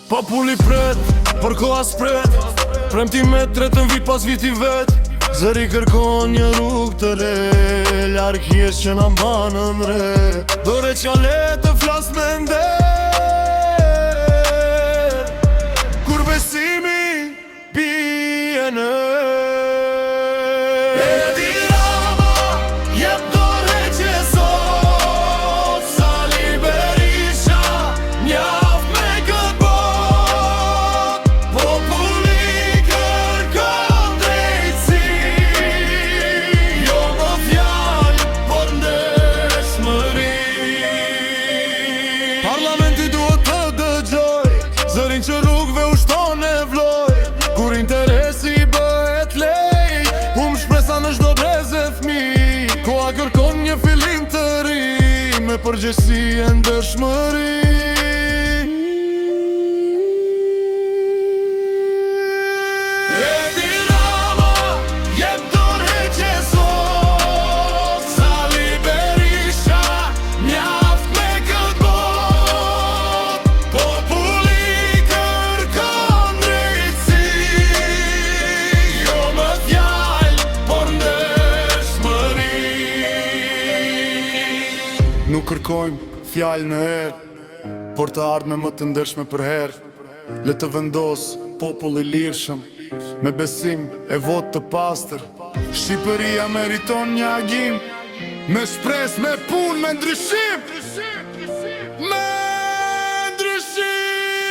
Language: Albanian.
Populli pret, për koha s'pret, premtimet tretën vit pas viti vet. Zëri kërkon një rrug të re, larg hjes që na mbanën re. Dore qale të flas me nder, kur besimi bie në Parlamenti duhet të dëgjoj zërin që rrugve u shton e vloj. Kur interesi bëhet lej, shpresa në çdo breze fmi. Koha kërkon një fillim të ri, me përgjegjësi e ndershmëri. Nuk kërkojmë fjallë në herë, por të ardhme më të ndershme për herë. Le të vendos popull i lirshëm, me besim e vot të pastër. Shqipëria meriton një agim, me shpres, me pun, me ndryshim. Me ndryshim!